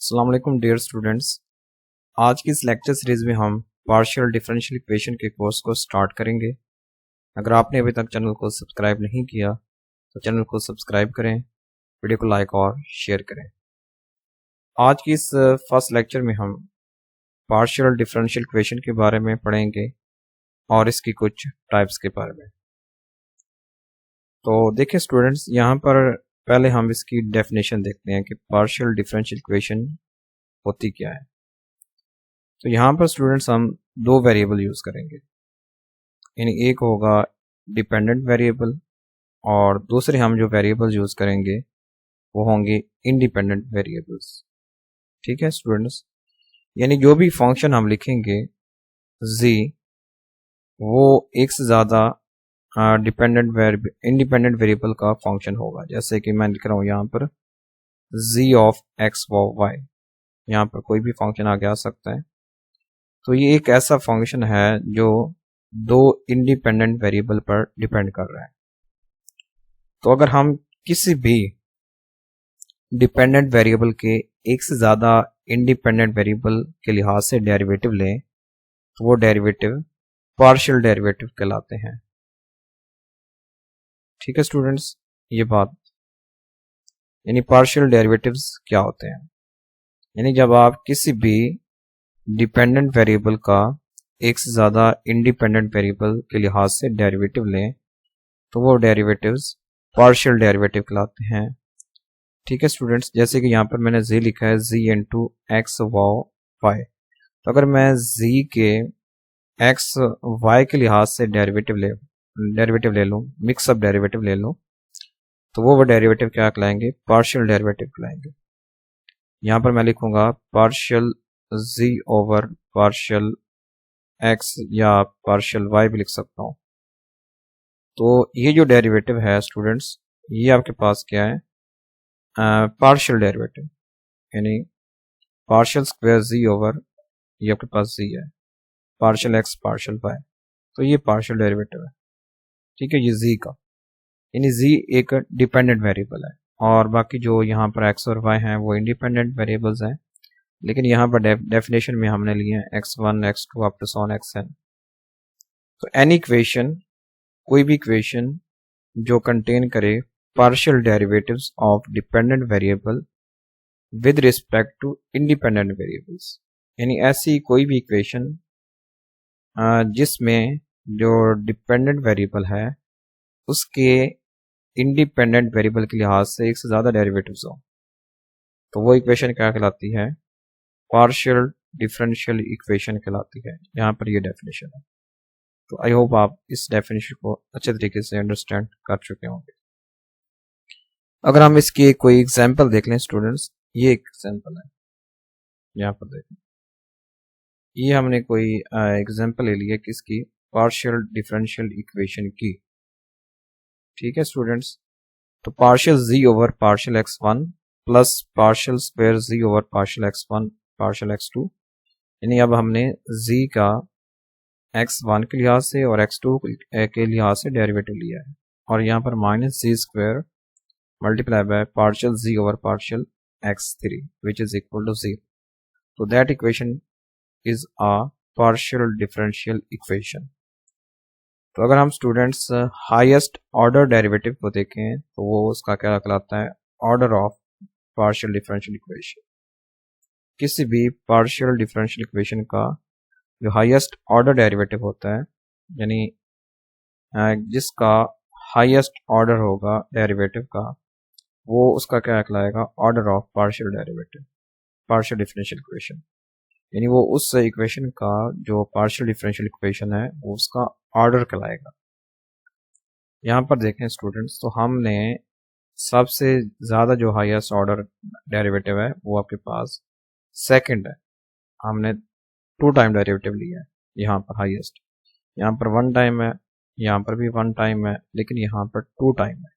अस्सलाम वालेकुम dear students. आज की इस लेक्चर सीरीज में हम पार्शियल डिफरेंशियल इक्वेशन के कोर्स को स्टार्ट करेंगे। अगर आपने अभी तक चैनल को सब्सक्राइब नहीं किया तो चैनल को सब्सक्राइब करें, वीडियो को लाइक और शेयर करें। आज की इस फर्स्ट लेक्चर में हम पार्शियल डिफरेंशियल इक्वेशन के बारे में पढ़ेंगे और इसकी कुछ टाइप्स के बारे में। तो देखिए स्टूडेंट्स, यहाँ पर पहले हम इसकी डेफिनेशन देखते हैं कि पार्शियल डिफरेंशियल इक्वेशन होती क्या है। तो यहाँ पर स्टूडेंट्स हम दो वेरिएबल यूज करेंगे, यानी एक होगा डिपेंडेंट वेरिएबल और दूसरे हम जो वेरिएबल यूज करेंगे वो होंगे इंडिपेंडेंट वेरिएबल्स। ठीक है स्टूडेंट्स, यानी जो भी फंक्शन हम लिखेंगे z वो एक से ज़्यादा इंडिपेंडेंट वेरिएबल का फंक्शन होगा। जैसे कि मैं लिख रहा हूँ यहाँ पर z ऑफ x y, यहाँ पर कोई भी फंक्शन आगे आ सकता है। तो ये एक ऐसा फंक्शन है जो दो इंडिपेंडेंट वेरिएबल पर डिपेंड कर रहा है। तो अगर हम किसी भी डिपेंडेंट वेरिएबल के एक से ज़्यादा इंडिपेंडेंट वेरिएबल के लिहाज से डेरिवेटिव लें तो वो डेरिवेटिव पार्शियल डेरिवेटिव कहलाते हैं। ठीक है स्टूडेंट्स, ये बात, यानी पार्शियल डेरिवेटिव्स क्या होते हैं, यानी जब आप किसी भी डिपेंडेंट वेरिएबल का एक से ज़्यादा इंडिपेंडेंट वेरिएबल के लिहाज से डेरिवेटिव लें तो वो डेरिवेटिव्स पार्शियल डेरिवेटिव कहलाते हैं। ठीक है स्टूडेंट्स, जैसे कि यहाँ पर मैंने z लिखा है z इंटू एक्स वाई। तो अगर मैं z के x y के लिहाज से डेरिवेटिव ले लूँ, मिक्सअप डेरिवेटिव ले लूँ, तो वो डेरिवेटिव क्या कहलाएंगे, पार्शियल डेरिवेटिव कहलाएंगे। यहाँ पर मैं लिखूंगा partial z over partial x या पार्शियल y भी लिख सकता हूँ। तो ये जो डेरिवेटिव है स्टूडेंट्स, ये आपके पास क्या है, पार्शियल डेरिवेटिव, यानी पार्शियल स्क्वायर z ओवर ये आपके पास z है, पार्शियल x पार्शियल y, तो ये पार्शियल डेरिवेटिव है। ठीक है, ये z का, यानी z एक डिपेंडेंट वेरिएबल है और बाकी जो यहाँ पर x और y हैं वो इंडिपेंडेंट वेरिएबल्स हैं। लेकिन यहाँ पर डेफिनेशन में हमने लिए हैं x1 x2 अप टू सॉन xn। तो एनी इक्वेशन, कोई भी इक्वेशन जो कंटेन करे partial derivatives of dependent variable with respect to independent variables, यानी ऐसी कोई भी इक्वेशन जिसमें जो डिपेंडेंट वेरिएबल है उसके इंडिपेंडेंट वेरिएबल के लिहाज से एक से ज़्यादा डेरिवेटिव्स हो, तो वो इक्वेशन क्या कहलाती है, पार्शियल डिफरेंशियल इक्वेशन कहलाती है। यहाँ पर ये डेफिनेशन है। तो आई होप आप इस डेफिनेशन को अच्छे तरीके से अंडरस्टैंड कर चुके होंगे। अगर हम इसकी कोई एग्जांपल देख लें स्टूडेंट्स, ये एक एग्जांपल है, यहाँ पर देखें, ये हमने कोई एग्जांपल ले लिया किसकी, पार्शियल डिफरेंशियल इक्वेशन की। ठीक है स्टूडेंट्स, तो partial z over partial x1 plus partial square z over partial x1 partial x2, यानी अब हमने z का x1 के लिहाज से और x2 के लिहाज से डेरिवेटिव लिया है और यहाँ पर minus z square multiply by partial z over partial x3 which is equal to 0। तो that equation is a partial differential equation. तो अगर हम स्टूडेंट्स हाईएस्ट ऑर्डर डेरिवेटिव को देखें तो वो उसका क्या कहलाता है, order of partial differential equation. किसी भी पार्शियल डिफरेंशियल इक्वेशन का जो हाईएस्ट ऑर्डर डेरिवेटिव होता है, यानी जिसका हाईएस्ट ऑर्डर होगा डेरिवेटिव का, वो उसका क्या कहलाएगा, order of partial derivative, partial differential equation, यानी वो उस इक्वेशन का जो पार्शियल डिफरेंशियल इक्वेशन है वो उसका ऑर्डर कहलाएगा। यहाँ पर देखें स्टूडेंट्स, तो हमने सबसे ज़्यादा जो हाईएस्ट ऑर्डर डेरिवेटिव है वो आपके पास सेकंड है, हमने 2 टाइम डेरिवेटिव लिया है। यहाँ पर हाईएस्ट, यहाँ पर 1 टाइम है, यहाँ पर भी 1 टाइम है, लेकिन यहाँ पर 2 टाइम है,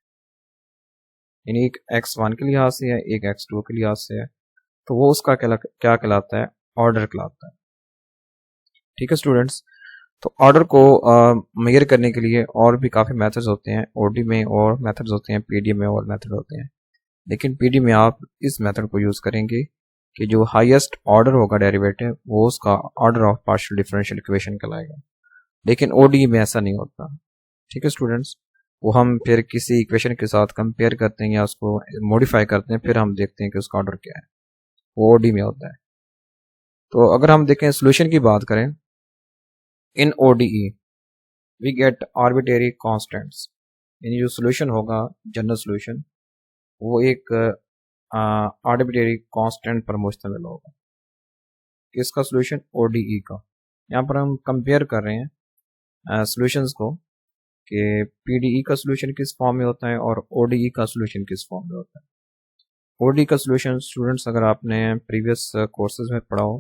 यानी एक x1 के लिहाज से है, एक x2 के लिहाज से है। तो वो उसका क्या कहलाता है, ऑर्डर कहलाता है। ठीक है स्टूडेंट्स, तो ऑर्डर को मेजर करने के लिए और भी काफ़ी मेथड्स होते हैं, ओडी में और मेथड्स होते हैं, पीडी में और मेथड होते हैं, लेकिन पीडी में आप इस मेथड को यूज़ करेंगे कि जो हाईएस्ट ऑर्डर होगा डेरिवेटिव वो उसका order of partial differential equation कहलाएगा। लेकिन ओडी में ऐसा नहीं होता। ठीक है स्टूडेंट्स, वो हम फिर किसी इक्वेशन के साथ कंपेयर करते हैं या उसको मॉडिफाई करते हैं, फिर हम देखते हैं कि उसका ऑर्डर क्या है, वो ओडी में होता है। तो अगर हम देखें सोल्यूशन की बात करें, in ODE we get arbitrary constants, यानी जो सोल्यूशन होगा जनरल सोल्यूशन वो एक आर्बिट्रेरी कांस्टेंट पर मुश्तमिल होगा। किसका सोल्यूशन? ओडीई का। यहाँ पर हम कंपेयर कर रहे हैं सॉल्यूशंस को कि पीडीई का सोल्यूशन किस फॉर्म में होता है और ओडीई का सोल्यूशन किस फॉर्म में होता है। ओडीई का सोल्यूशन स्टूडेंट्स अगर आपने प्रीवियस कोर्सेज में पढ़ा हो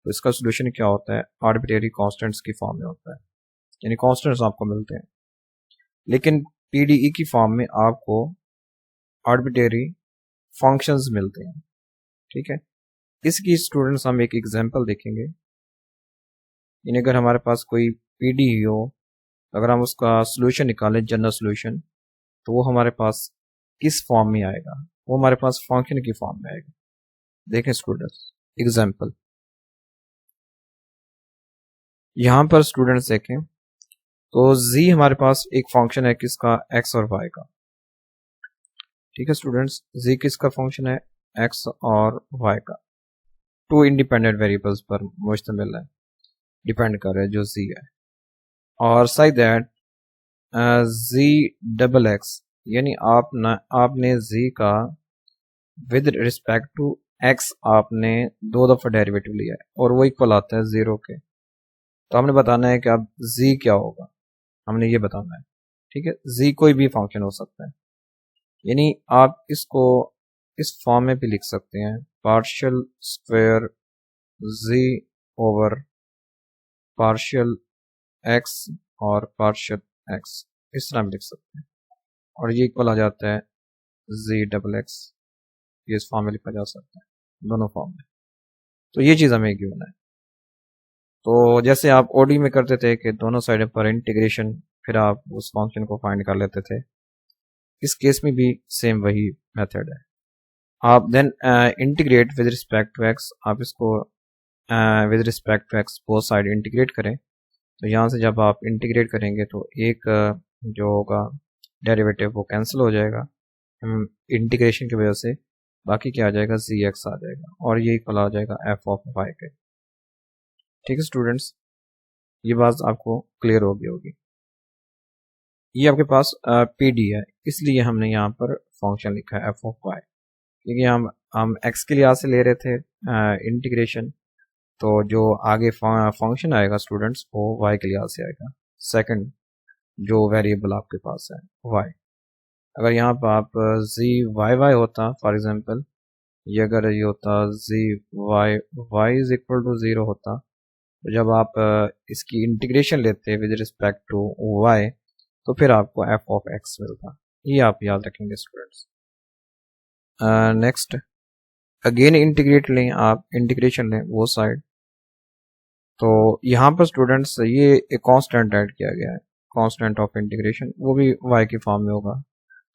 तो इसका सोल्यूशन क्या होता है? आर्बिट्रेरी कांस्टेंट्स की फॉर्म में होता है, यानी कांस्टेंट्स आपको मिलते हैं। लेकिन पीडीई की फॉर्म में आपको आर्बिट्रेरी फंक्शंस मिलते हैं। ठीक है, इसकी स्टूडेंट्स हम एक एग्जांपल देखेंगे। यानी अगर हमारे पास कोई पीडीई हो, अगर हम उसका सोल्यूशन निकालें जनरल सोल्यूशन, तो वो हमारे पास किस फॉर्म में आएगा? वो हमारे पास फंक्शन की फॉर्म में आएगा। देखें स्टूडेंट्स एग्जांपल, यहां पर स्टूडेंट्स देखें तो z हमारे पास एक फंक्शन है किसका? x और y का। ठीक है स्टूडेंट्स, z किसका फंक्शन है? x और y का। टू इंडिपेंडेंट वेरिएबल्स पर मुश्तमिल है, डिपेंड कर रहा है जो z है। और side that z double x, यानी आपने z का विद रिस्पेक्ट टू x आपने 2 दफा डेरिवेटिव लिया है और वो इक्वल आता है 0 के। तो हमने बताना है कि अब z क्या होगा, हमने ये बताना है। ठीक है, z कोई भी फंक्शन हो सकता है, यानी आप इसको इस फॉर्म में भी लिख सकते हैं, partial square z over partial x और पार्शियल x, इस तरह भी लिख सकते हैं। और ये इक्वल आ जाता है z डबल x, ये इस फॉर्म में लिखा जा सकता है, दोनों फॉर्म में। तो ये चीज़ हमें गिवन है। तो जैसे आप ओडी में करते थे कि दोनों साइड पर इंटीग्रेशन, फिर आप उस फंक्शन को फाइंड कर लेते थे, इस केस में भी सेम वही मेथड है। आप then integrate with respect to x, आप इसको with respect to x both side integrate करें। तो यहाँ से जब आप इंटीग्रेट करेंगे तो एक जो होगा डेरिवेटिव वो कैंसिल हो जाएगा इंटीग्रेशन की वजह से, बाकी क्या आ जाएगा? जी एक्स आ जाएगा और ये इक्वल आ जाएगा एफ ऑफ वाई के। ठीक है स्टूडेंट्स, ये बात आपको क्लियर हो गई होगी। ये आपके पास पीडी है, इसलिए हमने यहाँ पर फंक्शन लिखा है एफ ऑफ वाई, क्योंकि हम एक्स के लिहाज से ले रहे थे इंटीग्रेशन, तो जो आगे फंक्शन आएगा स्टूडेंट्स वो वाई के लिहाज से आएगा। सेकंड जो वेरिएबल आपके पास है वाई, अगर यहाँ पर आप जी वाई वाई होता, फॉर एग्जांपल ये अगर ये होता Z Y Y is equal to 0 होता, तो जब आप इसकी इंटीग्रेशन लेते विद रिस्पेक्ट टू वाई तो फिर आपको एफ ऑफ एक्स मिलता। ये आप याद रखेंगे स्टूडेंट्स। नेक्स्ट अगेन इंटीग्रेट लें, आप इंटीग्रेशन लें वो साइड, तो यहाँ पर स्टूडेंट्स ये एक कांस्टेंट ऐड किया गया है, कांस्टेंट ऑफ इंटीग्रेशन, वो भी वाई की फॉर्म में होगा।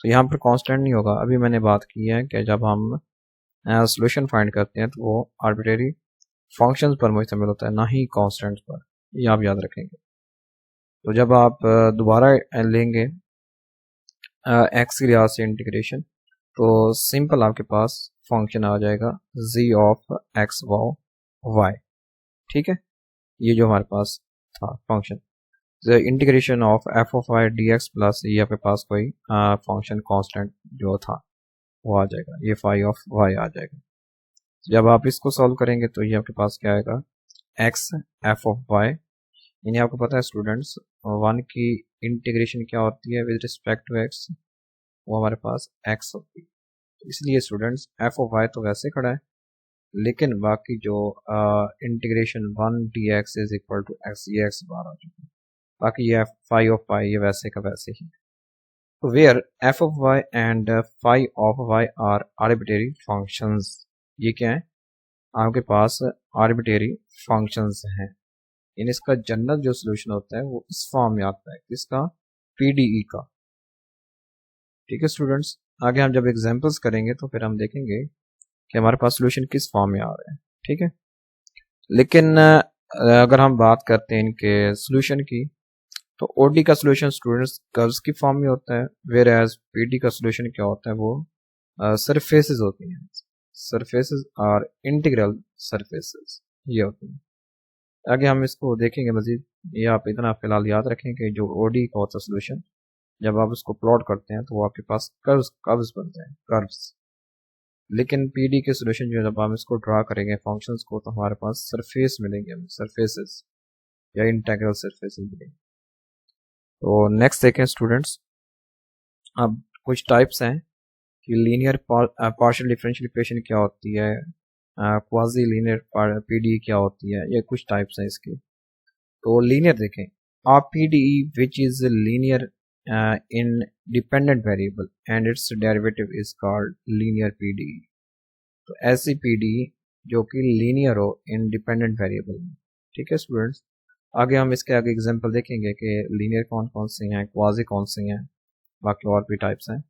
तो यहाँ पर कांस्टेंट नहीं होगा, अभी मैंने बात की है कि जब हम सॉल्यूशन फाइंड करते हैं तो वो आर्बिट्रेरी फंक्शंस पर मुश्तमिल होता है, ना ही कांस्टेंट्स पर, ये आप याद रखेंगे। तो जब आप दोबारा लेंगे एक्स के लिहाज से इंटीग्रेशन, तो सिंपल आपके पास फंक्शन आ जाएगा जी ऑफ एक्स वाई। ठीक है, ये जो हमारे पास था function integration of f of y d x plus ये आपके पास कोई फंक्शन कांस्टेंट जो था वो आ जाएगा, ये फाई ऑफ वाई आ जाएगा। जब आप इसको सॉल्व करेंगे तो ये आपके पास क्या आएगा? एक्स एफ ऑफ वाई, यानी आपको पता है स्टूडेंट्स वन की इंटीग्रेशन क्या होती है विद रिस्पेक्ट टू एक्स, वो हमारे पास एक्स होती है। तो इसलिए स्टूडेंट्स एफ ऑफ वाई तो वैसे खड़ा है, लेकिन बाकी जो integration one d x is equal to x, ये एक्स बार आ चुका है, बाकी ये फाई ऑफ वाई ये वैसे का वैसे ही। तो where f of y and phi of y are arbitrary functions, ये क्या है? आपके पास आर्बिट्रेरी फंक्शंस हैं। इन इसका जनरल जो सोल्यूशन होता है वो इस फॉर्म में आता है, किसका? पीडीई का। ठीक है स्टूडेंट्स, आगे हम जब एग्जांपल्स करेंगे तो फिर हम देखेंगे कि हमारे पास सोल्यूशन किस फॉर्म में आ रहा है, ठीक है। लेकिन अगर हम बात करते हैं इनके सोल्यूशन की, तो ओडी का सोल्यूशन स्टूडेंट्स कर्व्स की फॉर्म में होता है, वेयर एज पीडी का सोल्यूशन क्या होता है, वो सरफेसेस होती हैं, सरफेसेस और इंटीग्रल सरफेसेस ये होती हैं। आगे हम इसको देखेंगे मजीद। ये आप इतना फिलहाल याद रखें कि जो ओडी का होता है सोल्यूशन, जब आप उसको प्लॉट करते हैं तो वो आपके पास कर्व्स कर्व्स बनते हैं, कर्व्स। लेकिन पीडी के सोल्यूशन जो जब हम इसको ड्रा करेंगे फंक्शंस को, तो हमारे पास सरफेस मिलेंगे, हमें सरफेसेस या इंटीग्रल सरफेसेस मिलेंगे। तो नेक्स्ट देखें स्टूडेंट्स, अब कुछ टाइप्स हैं कि लीनियर पार्शियल डिफरेंशियल इक्वेशन क्या होती है, क्वाजी लीनियर पीडी क्या होती है, ये कुछ टाइप्स हैं इसके। तो लीनियर देखें, a PDE which is linear in dependent variable and its derivative is called linear PDE। तो ऐसी PDE जो कि लीनियर हो इन डिपेंडेंट वेरिएबल में, ठीक है स्टूडेंट्स। आगे हम इसके आगे एग्जांपल देखेंगे कि लीनियर कौन कौन से हैं, क्वाजी कौन से हैं, बाकी और भी टाइप्स हैं।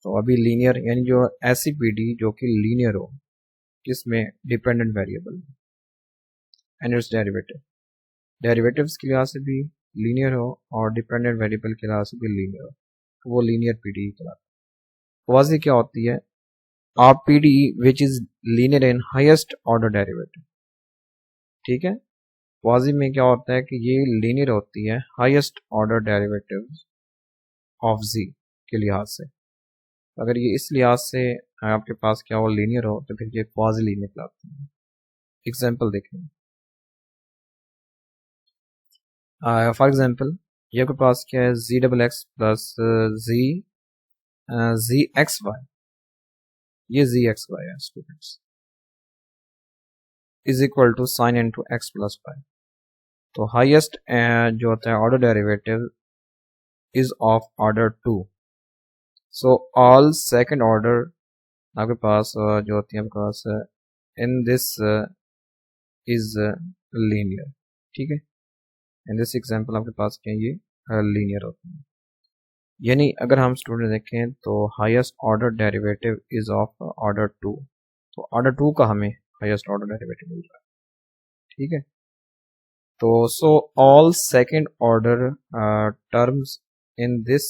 तो अभी लीनियर यानी जो ऐसी PDE जो कि लीनियर हो किसमें, dependent variable and it's derivative, derivatives के लिहाज से भी लीनियर हो और डिपेंडेंट वेरिएबल के लिहाज से भी लीनियर हो, तो वो लीनियर पीडीई कहलाता है। क्वाजी क्या होती है, आप PDE which is linear in highest order derivative, ठीक है। क्वाजी में क्या होता है कि ये लीनियर होती है हाईएस्ट ऑर्डर डेरिवेटिव ऑफ जी के लिहाज से। अगर ये इस लिहाज से आपके पास क्या हो, लीनियर हो, तो फिर ये क्वाजी लीनियर कहलाती है। एग्जाम्पल देखें, फॉर एग्जाम्पल ये आपके पास क्या है, जी डबल एक्स प्लस जी एक्स वाई, ये जी एक्स वाई है students, is equal to sine into x plus y. तो हाईएस्ट जो होता है order derivative is of order 2। So all second order आपके पास जो होती है आपके पास इन दिस इज लीनियर, ठीक है। इन दिस एग्जांपल आपके पास क्या ये लीनियर होती है। यानी अगर हम स्टूडेंट देखें तो highest order derivative is of order 2, तो ऑर्डर 2 का हमें हाईएस्ट ऑर्डर डेरिवेटिव मिल रहा है, ठीक है। तो so all second order terms in this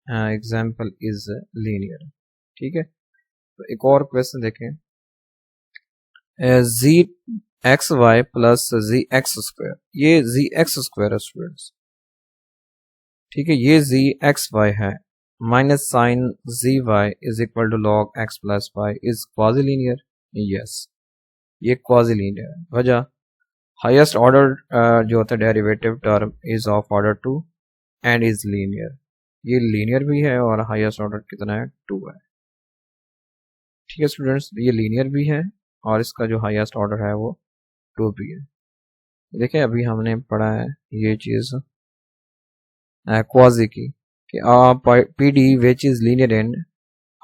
example is linear, ठीक है। तो एक और क्वेश्चन देखें, जी एक्स वाई प्लस जी एक्स स्क्वायर, ये जी एक्स स्क्वायर है स्टूडेंट्स, ठीक है। ये जी एक्स वाई है minus sine z Y is equal to log x plus y is quasi linear, yes ये क्वाजी लीनियर है। वजह, हाईएस्ट ऑर्डर जो होता है derivative term is of order 2 and is linear, ये लीनियर भी है और हाईएस्ट ऑर्डर कितना है, 2 है, ठीक है स्टूडेंट्स। ये लीनियर भी है और इसका जो हाईएस्ट ऑर्डर है वो 2 भी है। देखिए अभी हमने पढ़ा है ये चीज क्वाजी की कि PD which is linear in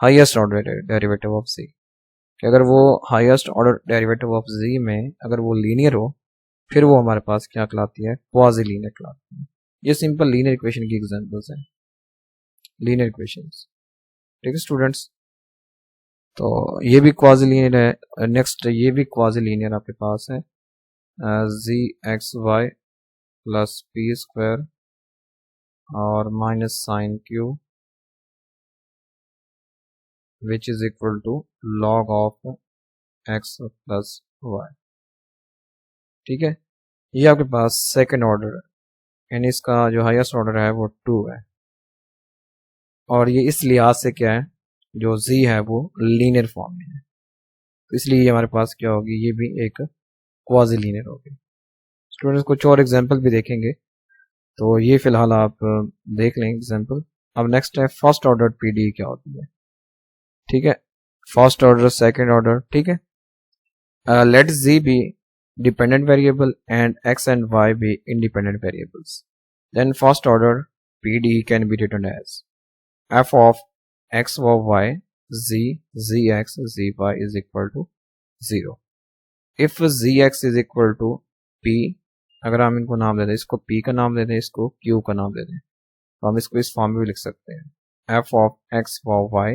highest order derivative of C, कि अगर वो highest order derivative of Z में अगर वो लीनियर हो, फिर वो हमारे पास क्या कहलाती है, क्वाजी लीनियर कहलाती है। ये सिंपल लीनियर इक्वेशन की एग्जांपल्स हैं, लीनियर इक्वेशंस, ठीक है स्टूडेंट्स। तो ये भी क्वाजी लीनियर है। नेक्स्ट ये भी क्वाजी लीनियर आपके पास है, Z x Y plus P square और minus sine Q which is equal to log of X plus Y, ठीक है। ये आपके पास सेकंड ऑर्डर है, यानी इसका जो हाईएस्ट ऑर्डर है वो 2 है, और ये इस लिहाज से क्या है, जो जी है वो लीनियर फॉर्म में है, तो इसलिए हमारे पास क्या होगी, ये भी एक क्वाजी लीनियर होगी। स्टूडेंट्स कुछ और एग्जांपल भी देखेंगे, तो ये फिलहाल आप देख लें एग्जांपल। अब नेक्स्ट है फर्स्ट ऑर्डर पीडी क्या होती है, ठीक है। फर्स्ट ऑर्डर सेकंड ऑर्डर, ठीक है। Let z be dependent variable and x and y be independent variables, then first order PDE can be written as f of x of y z zx zy is equal to 0 if zx is equal to p। अगर हम इनको नाम दे दें, इसको p का नाम दे दें, इसको q का नाम दे दें, तो हम इसको इस फॉर्म में भी लिख सकते हैं, f of x of y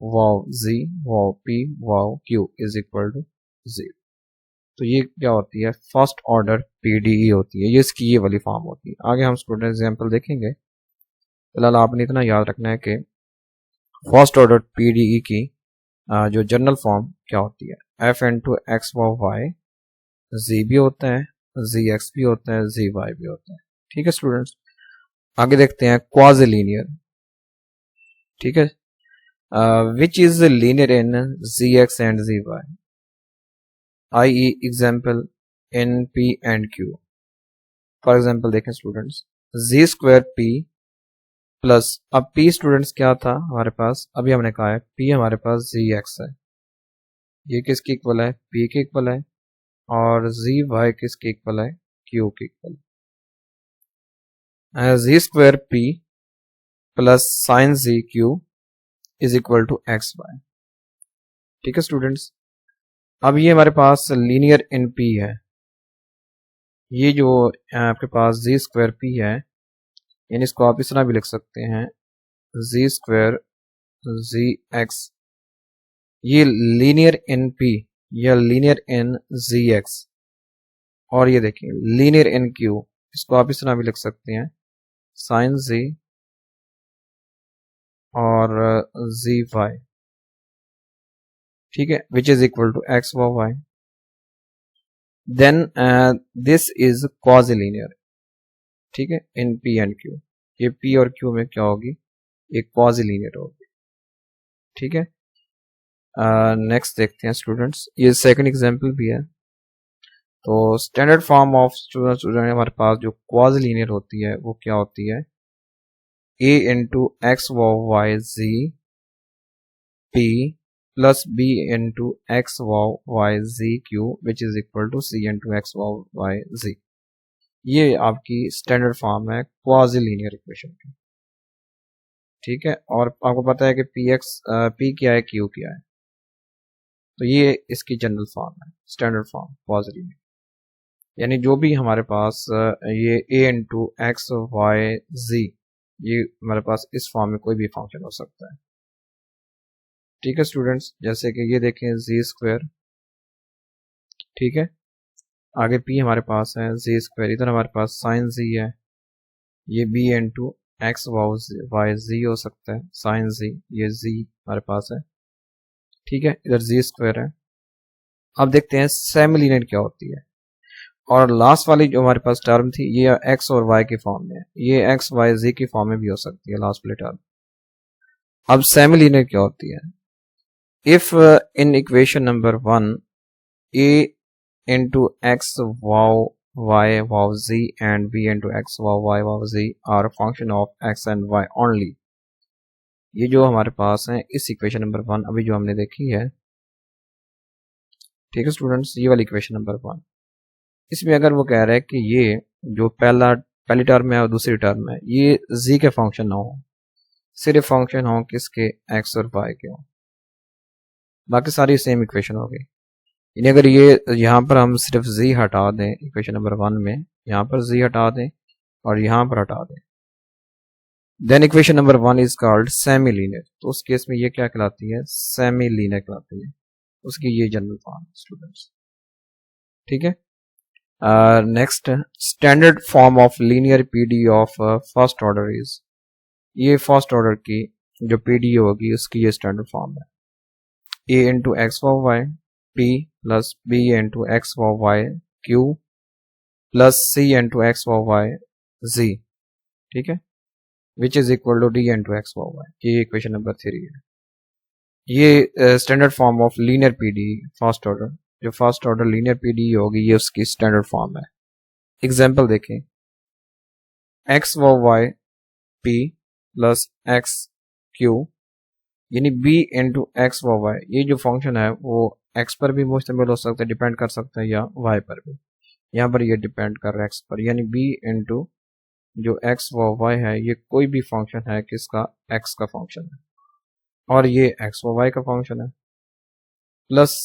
वाव जी वाव पी वाव क्यू इज इक्वल टू 0। तो ये क्या होती है, फर्स्ट ऑर्डर पीडीई होती है, ये इसकी ये वाली फॉर्म होती है। आगे हम स्टूडेंट एग्जाम्पल देखेंगे। फिलहाल आपने इतना याद रखना है कि फर्स्ट ऑर्डर पीडीई की जो जनरल फॉर्म क्या होती है, एफ एन टू एक्स वाव वाई, जी भी होता है, जी एक्स भी होता है, जी वाई भी होता है। ठीक है स्टूडेंट्स, आगे देखते हैं क्वाजी लीनियर। ठीक है, which is linear in z x and z y, आई example in p and q. For example देखें students, z square P plus, अब पी स्टूडेंट्स क्या था हमारे पास, अभी हमने कहा है पी हमारे पास जी एक्स है, ये किसके इक्वल है, पी के इक्वल है, और जी वाई किसके इक्वल है, क्यू के इक्वल है। Z square P plus sine Z Q is equal to x Y. ठीक है स्टूडेंट्स, अब ये हमारे पास लीनियर इन पी है, ये जो आपके पास जी स्क्वायर पी है, यानी इसको आप इस तरह भी लिख सकते हैं, जी स्क्वायर जी एक्स, ये लीनियर इन पी या लीनियर इन जी एक्स, और ये देखिए लीनियर इन क्यू, इसको आप इस तरह भी लिख सकते हैं, साइन जी और जी वाई। ठीक है, which is equal to x y. Then this is quasi linear. ठीक है, इन पी एंड क्यू, ये पी और क्यू में क्या होगी, एक क्वाजी लीनियर होगी। ठीक है, नेक्स्ट देखते हैं स्टूडेंट्स, ये सेकंड एग्जांपल भी है। तो स्टैंडर्ड फॉर्म ऑफ स्टूडेंट हमारे पास जो क्वाजी लीनियर होती है वो क्या होती है, a into x Y ji P plus b into x Y Z Q which is equal to c into x Y Z. ये आपकी स्टैंडर्ड फॉर्म है क्वाजी लीनियर इक्वेशन की। ठीक है, और आपको पता है कि p क्या है, q क्या है, तो ये इसकी जनरल फॉर्म है, स्टैंडर्ड फॉर्म क्वाजी लीनियर। यानी जो भी हमारे पास ये a into x Y Z, ये हमारे पास इस फॉर्म में कोई भी फंक्शन हो सकता है। ठीक है स्टूडेंट्स, जैसे कि ये देखें जी स्क्वायर। ठीक है, आगे p हमारे पास है जी स्क्वायर, इधर हमारे पास साइन जी है, ये b इंटू एक्स वाई जी हो सकता है, साइन जी, ये जी हमारे पास है। ठीक है, इधर जी स्क्वायर है। अब देखते हैं सेमी लीनियर क्या होती है, और लास्ट वाली जो हमारे पास टर्म थी ये एक्स और वाई की फॉर्म में है, ये एक्स वाई जी की फॉर्म में भी हो सकती है लास्ट वाली टर्म। अब सेमी लीनियर क्या होती है, if in equation number 1 a into x wow y wow z and b into x wow y wow z are a function of x and y only। ये जो हमारे पास है इस इक्वेशन नंबर 1 अभी जो हमने देखी है। ठीक है स्टूडेंट्स, ये वाली इक्वेशन नंबर 1, इसमें अगर वो कह रहा है कि ये जो पहली टर्म है और दूसरी टर्म है ये z के फंक्शन ना हो, सिर्फ फंक्शन हो किसके, x और y के हो, बाकी सारी सेम इक्वेशन हो गई। यानी अगर ये यहाँ पर हम सिर्फ z हटा दें इक्वेशन नंबर 1 में, यहाँ पर z हटा दें और यहाँ पर हटा दें, then equation number 1 is called semi linear. तो उस केस में ये क्या कहलाती है, सेमी लीनियर कहलाती है, उसकी ये जनरल फॉर्म स्टूडेंट्स। ठीक है, next standard form of linear PD of first order is, ये फर्स्ट ऑर्डर की जो पीडी होगी उसकी ये स्टैंडर्ड फॉर्म है, a into x y p plus b into x y q plus c into x y z। ठीक है, which is equal to d into x y, ये इक्वेशन नंबर 3 है। ये standard form of linear PD first order, जो first order linear PD होगी ये उसकी standard form है। एग्जाम्पल देखें, x y p plus x q, यानी b इंटू एक्स वाई, ये जो फंक्शन है वो x पर भी मुश्तमिल हो सकता है, डिपेंड कर सकता है, या y पर भी। यहाँ पर ये डिपेंड कर रहा है x पर, यानी b इंटू जो x वाई है ये कोई भी फंक्शन है किसका, x का फंक्शन है, और ये x वाई का फंक्शन है, plus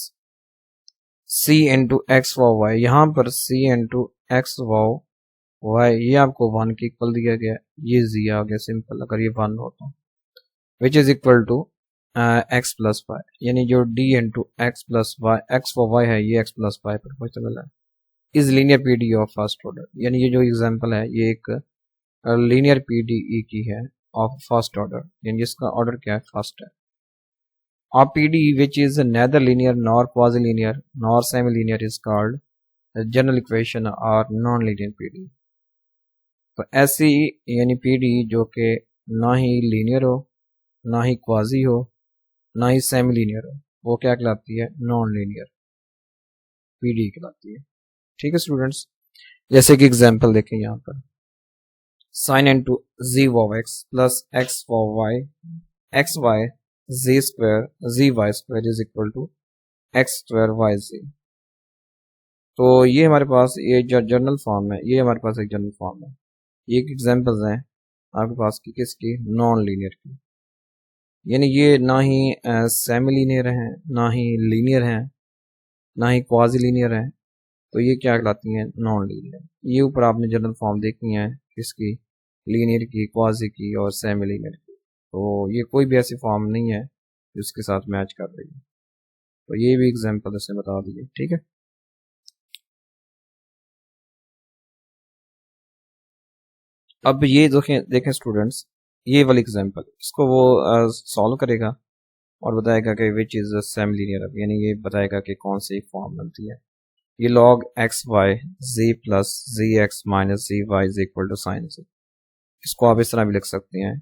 c into x y, यहाँ पर c इंटू एक्स वाई ये आपको 1 के इक्वल दिया गया, ये z आ गया सिंपल, अगर ये 1 हो तो, which is equal to x plus y, यानी जो d into x plus y, x for y है ये एक्स प्लस वाई प्रोपोर्शनल है, is linear PD of first order. यानी ये जो एग्जांपल है ये एक लीनियर पीडीई की है ऑफ फर्स्ट ऑर्डर, यानी इसका ऑर्डर क्या है, फर्स्ट है। A PDE which is neither linear nor quasi-linear nor semi-linear is called the general equation or non-linear PDE। तो ऐसी यानी PDE जो कि ना ही लीनियर हो, ना ही क्वाजी हो, ना ही सेमी लीनियर हो, वो क्या कहलाती है, नॉन लीनियर PDE कहलाती है। ठीक है स्टूडेंट्स, जैसे कि एग्जांपल देखें यहाँ पर, साइन इनटू z वाव x प्लस x वाव y x y z square z y square is equal to x square y z। तो ये हमारे पास ये जनरल फॉर्म है, ये हमारे पास एक जनरल फॉर्म है। ये एक एग्जांपल्स हैं आपके पास की किसकी, नॉन लीनियर की, यानी ये ना ही सेमी लीनियर है, ना ही लीनियर है, ना ही क्वाजी लीनियर है, तो ये क्या कहलाती हैं, नॉन लीनियर। ये ऊपर आपने जनरल फॉर्म देखी है किसकी, लीनियर की, क्वाजी की और सेमी लीनियर की। तो ये कोई भी ऐसी फॉर्म नहीं है जिसके साथ मैच कर रही है। तो ये भी एग्जांपल ऐसे बता दीजिए, ठीक है। अब ये देखें स्टूडेंट्स, ये वाली एग्जांपल इसको वो सॉल्व करेगा और बताएगा कि विच इज सेमी लीनियर, यानी ये बताएगा कि कौन सी फॉर्म बनती है। ये log X Y Z plus ji X minus Z Y is equal to sine Z, इसको आप इस तरह भी लिख सकते हैं,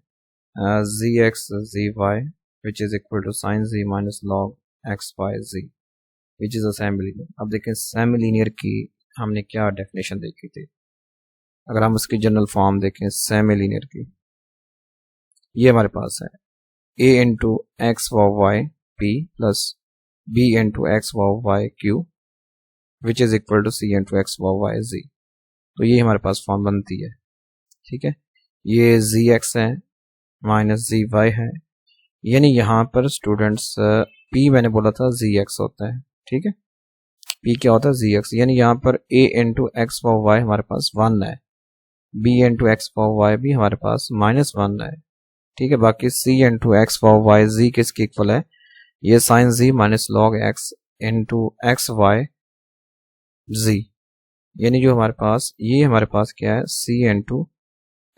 Z X Z Y which is equal to sine Z minus log X Y Z which is a semi linear. अब देखें सेमी लीनियर की हमने क्या डेफिनेशन देखी थी, अगर हम उसकी जनरल फॉर्म देखें सेमी लीनियर की, ये हमारे पास है a इंटू एक्स वाव Y P plus b into X वाव Y Q which is equal to c into X वाव वाई जी। तो ये हमारे पास फॉर्म बनती है, ठीक है। ये जी एक्स है माइनस जी वाई है, यानी यहाँ पर स्टूडेंट्स p मैंने बोला था जी एक्स होता है, ठीक है, p क्या होता है, जी एक्स, यानी यहाँ पर a इंटू एक्स वाव वाई हमारे पास 1 है, b इंटू एक्स वाव वाई भी हमारे पास -1 है, ठीक है। बाकी c इंटू एक्स वाव वाई जी किसके इक्वल है, ये sine Z minus log X into x Y Z, यानी जो हमारे पास ये हमारे पास क्या है, c इंटू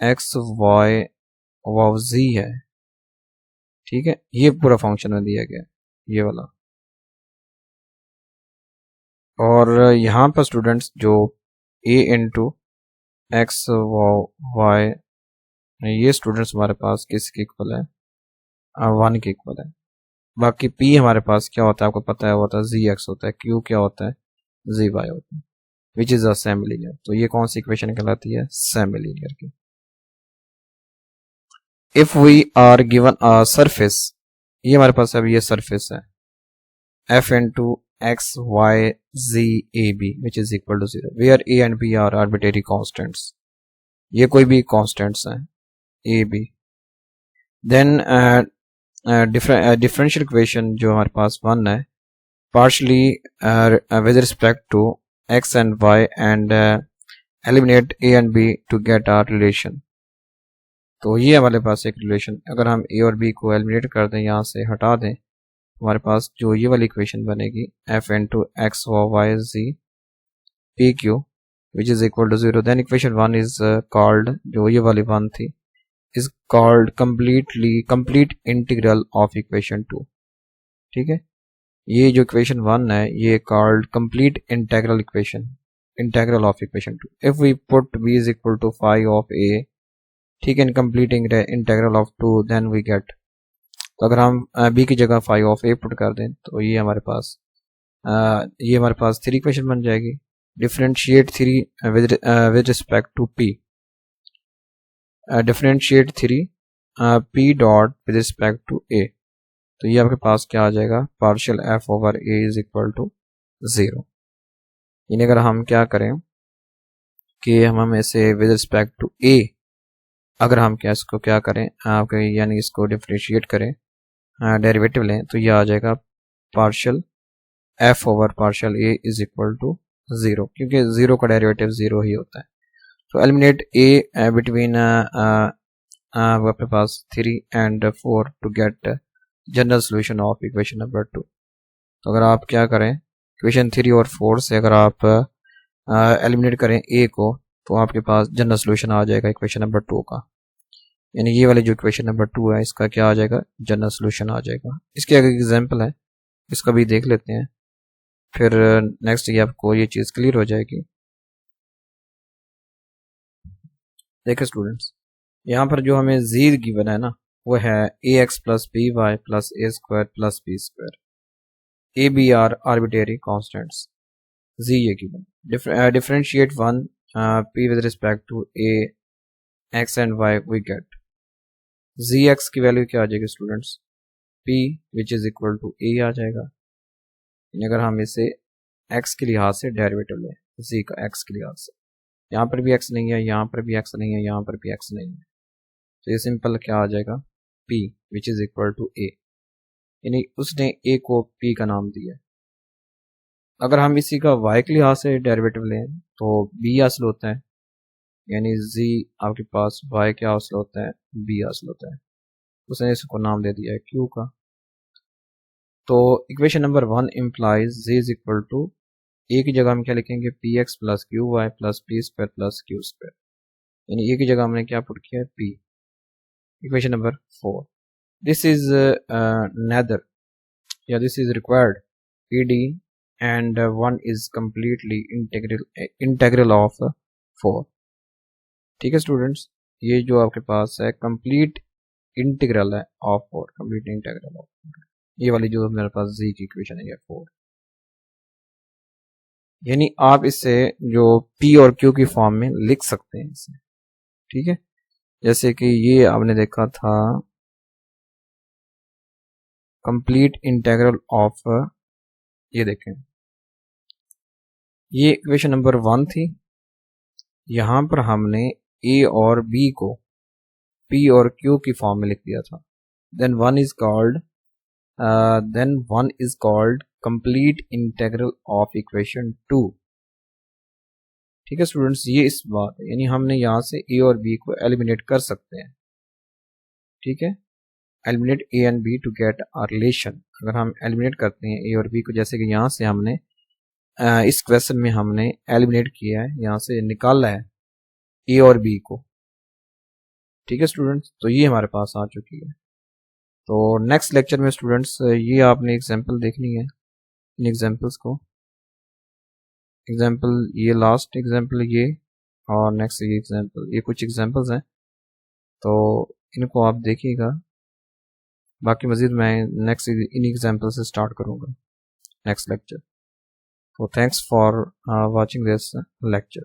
एक्स वाई वाव जी है, ठीक है। ये पूरा फंक्शन में दिया गया ये वाला। और यहाँ पर स्टूडेंट्स जो a इंटू एक्स वाई, ये स्टूडेंट्स हमारे पास किसके इक्वल है, 1 के इक्वल है। बाकी p हमारे पास क्या होता है, आपको पता है, होता है जी एक्स होता है, q क्या होता है, जी वाई होता है, which is a semi linear. तो ये कौन सी इक्वेशन कहलाती है, सेमी लीनियर की। If we are given a surface, ये हमारे पास अब ये सरफेस है, f into x Y z a b which is equal to 0 where a and b are arbitrary constants, ये कोई भी कॉन्स्टेंट्स हैं a b। Then differential equation जो हमारे पास 1 है, partially with respect to x and y and eliminate a and b to get a relation। तो ये हमारे पास एक रिलेशन, अगर हम a और b को एलिमिनेट कर दें, यहाँ से हटा दें, हमारे पास जो ये वाली इक्वेशन बनेगी f into x Y ji p q which is equal to 0। Then equation 1 is called, जो ये वाली 1 थी, is called complete integral of equation 2, ठीक है। ये जो इक्वेशन 1 है ये called complete integral equation, integral of equation 2। If we put b is equal to 5 of a, ठीक है, in completing integral of 2 then we get, तो अगर हम b की जगह 5 ऑफ a पुट कर दें तो ये हमारे पास 3 इक्वेशन बन जाएगी। Differentiate 3 with respect to p, differentiate 3 p dot with respect to a, तो ये आपके पास क्या आ जाएगा, partial f over a is equal to 0। यानी अगर हम क्या करें कि हम ऐसे विद रिस्पेक्ट टू a, अगर हम क्या इसको क्या करें आपके, यानी इसको डिफरेंशिएट करें, डेरिवेटिव लें, तो ये आ जाएगा partial f over partial a is equal to 0, क्योंकि 0 का डेरिवेटिव 0 ही होता है। तो एलिमिनेट a बिटवीन आपके पास 3 and 4 to get general solution of equation number 2। तो अगर आप क्या करें, इक्वेशन 3 और 4 से अगर आप एलिमिनेट करें ए को, तो आपके पास जनरल सोल्यूशन आ जाएगा इक्वेशन नंबर 2 का। यानी ये वाली जो इक्वेशन नंबर 2 है इसका क्या आ जाएगा, जनरल सोल्यूशन आ जाएगा। इसके आगे एग्जाम्पल है, इसका भी देख लेते हैं, फिर नेक्स्ट ये आपको ये चीज़ क्लियर हो जाएगी। देखिए स्टूडेंट्स, यहाँ पर जो हमें जी गिवन है ना, वो है A X plus B Y plus A square plus B square. A B are arbitrary constants, Z ये given. Differentiate one P with respect to a X and Y, we get Z X की value क्या आ जाएगी students, P which is equal to A आ जाएगा। अगर हम इसे एक्स के लिहाज से डेरिवेटिव लें, जी का एक्स के लिहाज से, यहाँ पर भी एक्स नहीं है, यहाँ पर भी एक्स नहीं है, यहाँ पर भी एक्स नहीं है, तो ये सिंपल क्या आ जाएगा, p which is equal to a। यानी उसने a को p का नाम दिया। अगर हम इसी का y के लिहाज से डेरिवेटिव लें तो b हासिल होता है, यानी z आपके पास y क्या हासिल होता है, b हासिल होता है। उसने इसको नाम दे दिया है q का। तो equation number 1 implies z is equal to a की जगह हम क्या लिखेंगे, p x plus q y plus P square plus q square. यानी a की जगह हमने क्या पुट किया है, p। Equation number 4, this is neither, yeah, this is required PD and one is completely integral of 4। ठीक है स्टूडेंट्स, ये जो आपके पास है कंप्लीट इंटीग्रल है ऑफ 4, कंप्लीट इंटीग्रल ऑफ 4। ये वाली जो मेरे पास जी की इक्वेशन है ये 4। यानी आप इसे जो P और Q की फॉर्म में लिख सकते हैं इसे, ठीक है। जैसे कि ये आपने देखा था कंप्लीट इंटीग्रल ऑफ, ये देखें ये इक्वेशन नंबर 1 थी, यहां पर हमने a और b को p और q की फॉर्म में लिख दिया था। Then one is called complete integral of equation 2। ठीक है स्टूडेंट्स, ये इस बात है, यानी हमने यहां से a और b को एलिमिनेट कर सकते हैं। ठीक है, eliminate a and b to get a relation. अगर हम एलिमिनेट करते हैं a और b को, जैसे कि यहां से हमने इस क्वेश्चन में हमने एलिमिनेट किया है, यहां से निकाला है ए और बी को। ठीक है स्टूडेंट्स, तो ये हमारे पास आ चुकी है। तो नेक्स्ट लेक्चर में स्टूडेंट्स ये आपने एग्जांपल देखनी है, इन एग्जांपल्स को, एग्जांपल ये लास्ट एग्जांपल ये, और नेक्स्ट ये एग्जांपल, ये कुछ एग्जांपल्स हैं, तो इनको आप देखिएगा। बाकी मजीद मैं नेक्स्ट इन एग्जांपल से स्टार्ट करूँगा next lecture. So thanks for watching this lecture.